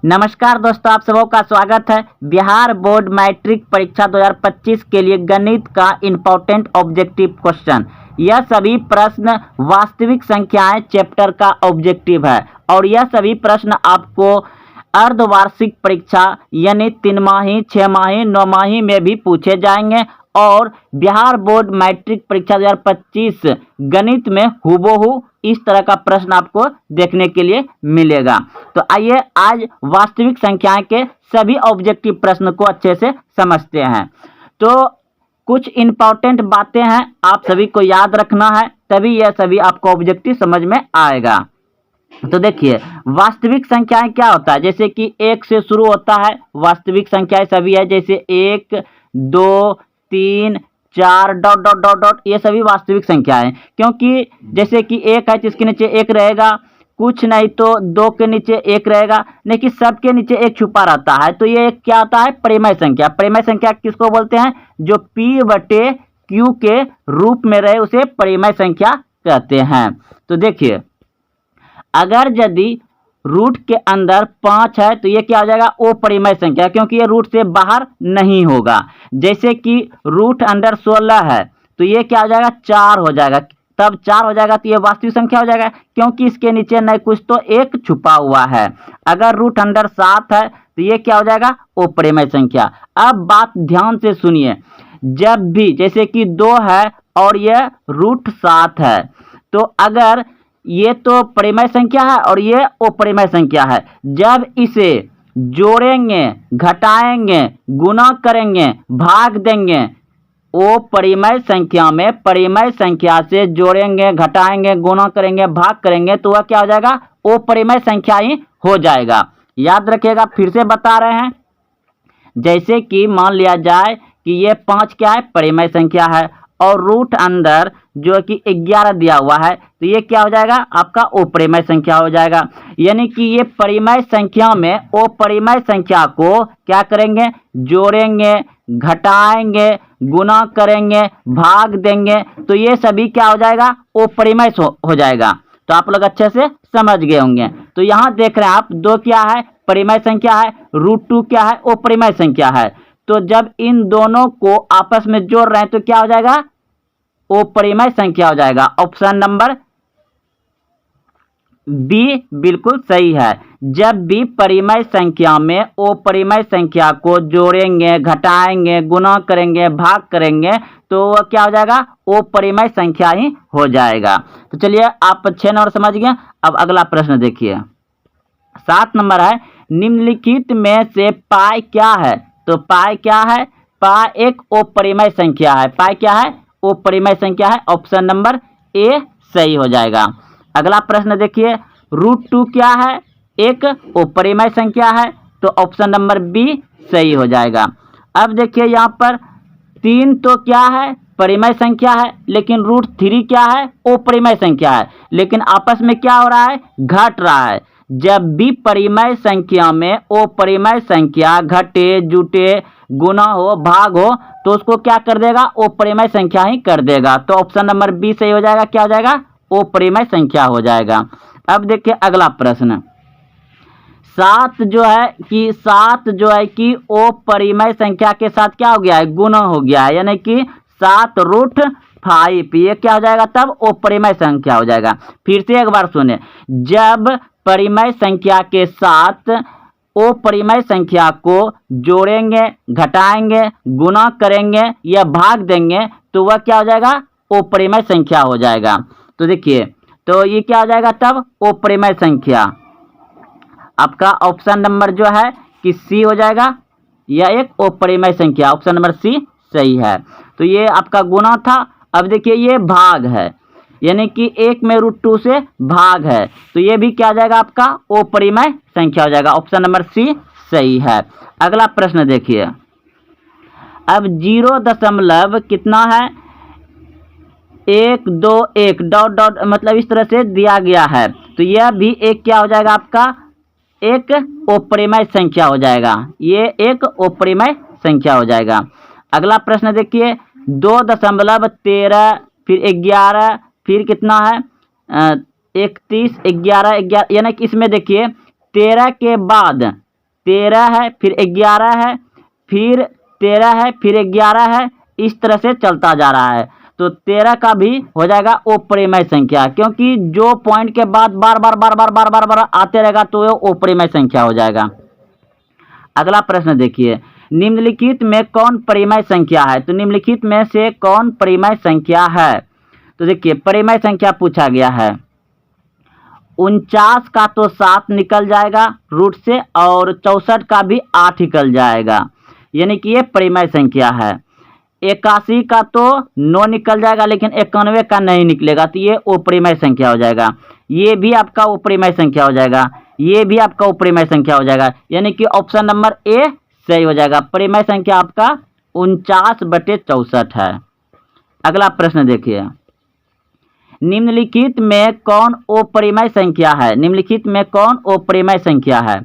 नमस्कार दोस्तों, आप सबों का स्वागत है। बिहार बोर्ड मैट्रिक परीक्षा 2025 के लिए गणित का इम्पोर्टेंट ऑब्जेक्टिव क्वेश्चन। यह सभी प्रश्न वास्तविक संख्याएं चैप्टर का ऑब्जेक्टिव है और यह सभी प्रश्न आपको अर्धवार्षिक परीक्षा यानी 3 माही, 6 माही, 9 माही में भी पूछे जाएंगे और बिहार बोर्ड मैट्रिक परीक्षा 2025 गणित में हूबहू इस तरह का प्रश्न आपको देखने के लिए मिलेगा। तो आइए आज वास्तविक संख्याएं के सभी ऑब्जेक्टिव प्रश्न को अच्छे से समझते हैं। तो कुछ इंपॉर्टेंट बातें हैं, आप सभी को याद रखना है, तभी यह सभी आपको ऑब्जेक्टिव समझ में आएगा। तो देखिए, वास्तविक संख्याएं क्या होता है, जैसे कि 1 से शुरू होता है। वास्तविक संख्याएं सभी है, जैसे 1, 2, 3, 4 डॉट डॉट डॉट डॉट, ये सभी वास्तविक संख्याएं हैं। क्योंकि जैसे कि 1 है तो इसके नीचे 1 रहेगा, कुछ नहीं तो 2 के नीचे 1 रहेगा, लेकिन सबके नीचे 1 छुपा रहता है। तो ये एक क्या होता है, परिमेय संख्या। परिमेय संख्या किसको बोलते हैं, जो P/Q के रूप में रहे उसे परिमेय संख्या कहते हैं। तो देखिए, अगर यदि रूट के अंदर 5 है तो ये क्या हो जाएगा, अपरिमेय संख्या, क्योंकि ये रूट से बाहर नहीं होगा। जैसे कि रूट अंडर 16 है तो ये क्या हो जाएगा, 4 हो जाएगा। तब 4 हो जाएगा तो ये वास्तविक संख्या हो जाएगा, क्योंकि इसके नीचे नहीं कुछ तो 1 छुपा हुआ है। अगर रूट अंडर 7 है तो ये क्या हो जाएगा, अपरिमेय संख्या। अब बात ध्यान से सुनिए, जब भी जैसे कि 2 है और यह रूट 7 है, तो अगर ये तो परिमेय संख्या है और ये अपरिमेय संख्या है, जब इसे जोड़ेंगे, घटाएंगे, गुना करेंगे, भाग देंगे, वो परिमेय संख्या में परिमेय संख्या से जोड़ेंगे, घटाएंगे, गुना करेंगे, भाग करेंगे, तो वह क्या हो जाएगा, वो परिमेय संख्या ही हो जाएगा। याद रखिएगा, फिर से बता रहे हैं। जैसे कि मान लिया जाए कि ये 5 क्या है, परिमेय संख्या है और रूट अंदर जो कि 11 दिया हुआ है, तो ये क्या हो जाएगा, आपका अपरिमेय संख्या हो जाएगा। यानी कि ये परिमेय संख्या में अपरिमेय संख्या को क्या करेंगे, जोड़ेंगे, घटाएंगे, गुना करेंगे, भाग देंगे, तो ये सभी क्या हो जाएगा, अपरिमेय हो जाएगा। तो आप लोग अच्छे से समझ गए होंगे। तो यहाँ देख रहे हैं आप, 2 क्या है, परिमेय संख्या है, √2 क्या है, अपरिमेय संख्या है। तो जब इन दोनों को आपस में जोड़ रहे हैं तो क्या हो जाएगा, अपरिमेय संख्या हो जाएगा। ऑप्शन नंबर बी बिल्कुल सही है। जब भी परिमेय संख्या में अपरिमेय संख्या को जोड़ेंगे, घटाएंगे, गुना करेंगे, भाग करेंगे, तो वह क्या हो जाएगा, अपरिमेय संख्या ही हो जाएगा। तो चलिए, आप 6 नंबर समझ गए। अब अगला प्रश्न देखिए, 7 नंबर है, निम्नलिखित में से पाई क्या है। तो पाई क्या है, पाई एक अपरिमेय संख्या है। पाई क्या है, अपरिमेय संख्या है। ऑप्शन नंबर ए सही हो जाएगा। अगला प्रश्न देखिए, √2 क्या है, एक अपरिमेय संख्या है, तो ऑप्शन नंबर बी सही हो जाएगा। अब देखिए यहाँ पर 3 तो क्या है, परिमेय संख्या है, लेकिन √3 क्या है, अपरिमेय संख्या है, लेकिन आपस में क्या हो रहा है, घट रहा है। जब भी परिमेय संख्या में अपरिमेय संख्या घटे, जुटे, गुना हो, भाग हो, तो उसको क्या कर देगा, अपरिमेय संख्या ही कर देगा। तो ऑप्शन नंबर बी सही हो जाएगा। क्या हो जाएगा, अपरिमेय संख्या हो जाएगा। अब देखिए अगला प्रश्न, 7 जो है कि अपरिमेय संख्या के साथ क्या हो गया है, गुना हो गया है, यानी कि 7√5, ये क्या हो जाएगा, तब अपरिमेय संख्या हो जाएगा। फिर से एक बार सुने, जब परिमेय संख्या के साथ अपरिमेय संख्या को जोड़ेंगे, घटाएंगे, गुना करेंगे या भाग देंगे, तो वह क्या हो जाएगा, अपरिमेय संख्या हो जाएगा। तो देखिए, तो ये क्या हो जाएगा, तब अपरिमेय संख्या। आपका ऑप्शन नंबर जो है कि सी हो जाएगा, यह एक अपरिमेय संख्या। ऑप्शन नंबर सी सही है। तो ये आपका गुना था। अब देखिए, ये भाग है, यानी कि 1 में √2 से भाग है, तो ये भी क्या हो जाएगा, आपका अपरिमेय संख्या हो जाएगा। ऑप्शन नंबर सी सही है। अगला प्रश्न देखिए, अब 0 कितना है, 1 2 1 डॉट डॉट, मतलब इस तरह से दिया गया है, तो यह भी एक क्या हो जाएगा, आपका एक अपरिमेय संख्या हो जाएगा। ये एक अपरिमेय संख्या हो जाएगा। अगला प्रश्न देखिए, 2.13, फिर 11, फिर कितना है, 31, 11, 11, यानी कि इसमें देखिए 13 के बाद 13 है, फिर 11 है, फिर 13 है, फिर 11 है, इस तरह से चलता जा रहा है। तो 13 का भी हो जाएगा अपरिमेय संख्या, क्योंकि जो पॉइंट के बाद बार बार बार बार बार बार बार आते रहेगा तो ये अपरिमेय संख्या हो जाएगा। अगला प्रश्न देखिए, निम्नलिखित में कौन परिमेय संख्या है? तो निम्नलिखित में से कौन परिमेय संख्या है? तो देखिए परिमेय संख्या पूछा गया है। 49 का तो 7 निकल जाएगा रूट से, और 64 का भी 8 निकल जाएगा, यानी कि ये परिमेय संख्या है। 81 का तो 9 निकल जाएगा, लेकिन 91 का नहीं निकलेगा, तो ये अपरिमेय संख्या हो जाएगा। ये भी आपका अपरिमेय संख्या हो जाएगा, ये भी आपका अपरिमेय संख्या हो जाएगा, यानी कि ऑप्शन नंबर ए सही हो जाएगा। परिमेय संख्या आपका 49/64 है। अगला प्रश्न देखिए, निम्नलिखित में कौन अपरिमेय संख्या है? निम्नलिखित में कौन अपरिमेय संख्या है?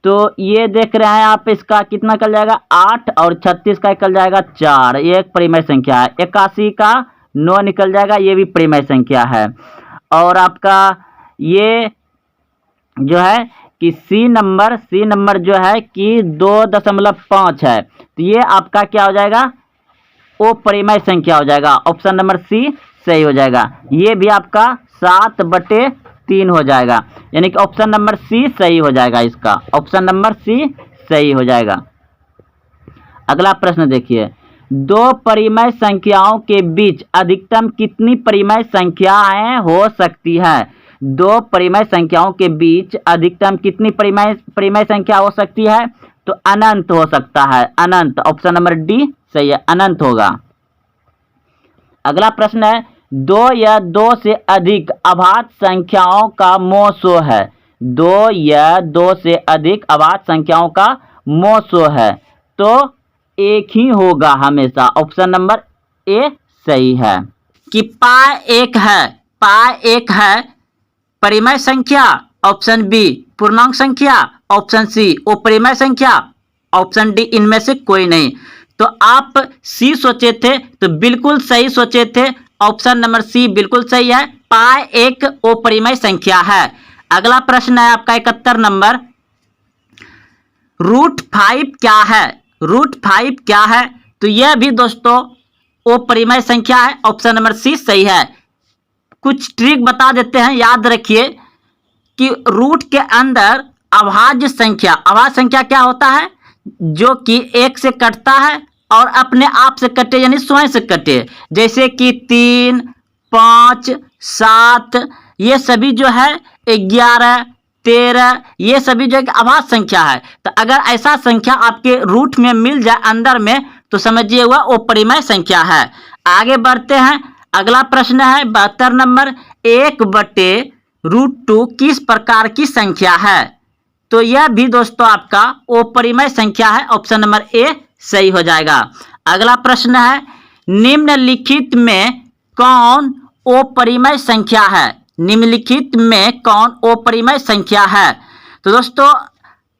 तो ये देख रहे हैं आप, इसका कितना निकल जाएगा 8, और 36 का निकल जाएगा 4, ये एक परिमेय संख्या है। 81 का 9 निकल जाएगा, ये भी परिमेय संख्या है। और आपका ये जो है कि सी नंबर जो है कि 2.5 है, तो ये आपका क्या हो जाएगा अपरिमेय संख्या हो जाएगा। ऑप्शन नंबर सी सही हो जाएगा। ये भी आपका 7/3 हो जाएगा, यानी कि ऑप्शन नंबर सी सही हो जाएगा। इसका ऑप्शन नंबर सी सही हो जाएगा। अगला प्रश्न देखिए, दो परिमेय संख्याओं के बीच अधिकतम कितनी परिमेय संख्याएं हो सकती है? दो परिमेय संख्याओं के बीच अधिकतम कितनी परिमेय संख्या हो सकती है? तो अनंत हो सकता है, अनंत। ऑप्शन नंबर डी सही है, अनंत होगा। अगला प्रश्न है, 2 या 2 से अधिक अभाज्य संख्याओं का मोसो है। 2 या 2 से अधिक अभाज्य संख्याओं का मोसो है, तो एक ही होगा हमेशा। ऑप्शन नंबर ए सही है। कि पाई एक है परिमेय संख्या। ऑप्शन बी पूर्णांक संख्या। ऑप्शन सी अपरिमेय संख्या। ऑप्शन डी इनमें से कोई नहीं। तो आप सी सोचे थे तो बिल्कुल सही सोचे थे। ऑप्शन नंबर सी बिल्कुल सही है, पाई एक अपरिमेय संख्या है। अगला प्रश्न है आपका 71 नंबर, √5 क्या है? √5 क्या है? तो यह भी दोस्तों अपरिमेय संख्या है। ऑप्शन नंबर सी सही है। कुछ ट्रिक बता देते हैं, याद रखिए कि रूट के अंदर अभाज्य संख्या क्या होता है? जो कि 1 से कटता है और अपने आप से कटे, यानी स्वयं से कटे। जैसे कि 3, 5, 7, ये सभी जो है 11, 13, ये सभी जो है अभाज्य संख्या है। तो अगर ऐसा संख्या आपके रूट में मिल जाए अंदर में, तो समझिए वह अपरिमेय संख्या है। आगे बढ़ते हैं। अगला प्रश्न है 72 नंबर, 1/√2 किस प्रकार की संख्या है? तो यह भी दोस्तों आपका अपरिमेय संख्या है। ऑप्शन नंबर ए सही हो जाएगा। अगला प्रश्न है, निम्नलिखित में कौन अपरिमेय संख्या है? निम्नलिखित में कौन अपरिमेय संख्या है? तो दोस्तों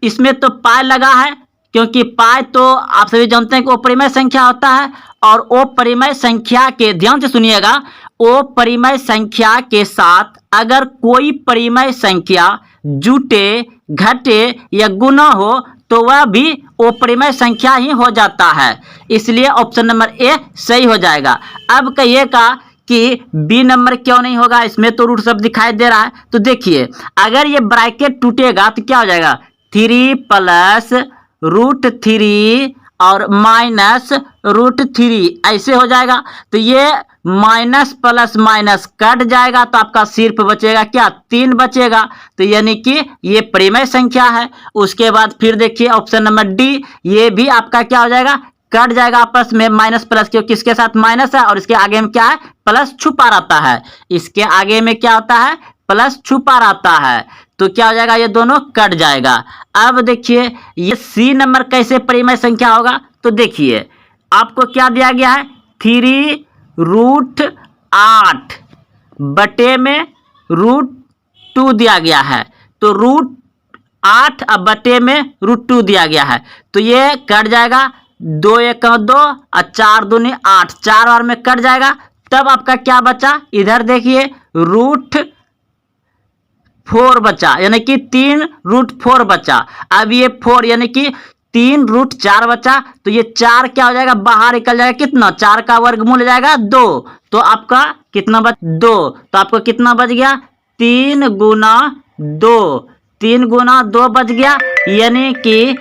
इसमें तो पाई लगा है, क्योंकि पाई तो आप सभी जानते हैं कि अपरिमेय संख्या होता है। और अपरिमेय संख्या के, ध्यान से सुनिएगा, अपरिमेय संख्या के साथ अगर कोई परिमेय संख्या जुटे, घटे या गुना हो तो वह भी अपरिमेय संख्या ही हो जाता है। इसलिए ऑप्शन नंबर ए सही हो जाएगा। अब कहिएगा कि बी नंबर क्यों नहीं होगा? इसमें तो रूट सब दिखाई दे रहा है। तो देखिए, अगर ये ब्रैकेट टूटेगा तो क्या हो जाएगा? 3 + √3 और -√3 ऐसे हो जाएगा। तो ये माइनस प्लस माइनस कट जाएगा, तो आपका सिर्फ बचेगा क्या? 3 बचेगा। तो यानी कि ये परिमेय संख्या है। उसके बाद फिर देखिए ऑप्शन नंबर डी, ये भी आपका क्या हो जाएगा? कट जाएगा आपस में, माइनस प्लस, क्योंकि इसके साथ माइनस है और इसके आगे में क्या है? प्लस छुपा रहता है। इसके आगे में क्या होता है? प्लस छुपा रहता है। तो क्या हो जाएगा? ये दोनों कट जाएगा। अब देखिए ये सी नंबर कैसे परिमेय संख्या होगा? तो देखिए आपको क्या दिया गया है? 3√8 बटे में √2 दिया गया है। तो √8 अब बटे में √2 दिया गया है, तो ये कट जाएगा। 2 × 2 और 4 × 2 = 8, 4 बार में कट जाएगा। तब आपका क्या बचा? इधर देखिए 4 बचा, यानी कि 3√4 बचा। अब ये 4 यानी कि 3√4 बचा, तो ये 4 क्या हो जाएगा, बाहर निकल जाएगा, कितना, 4 का वर्गमूल हो जाएगा 2, तो आपका कितना बच 2, तो आपको कितना बच गया, 3 गुना 2, 3 गुना 2 बच गया, यानी कि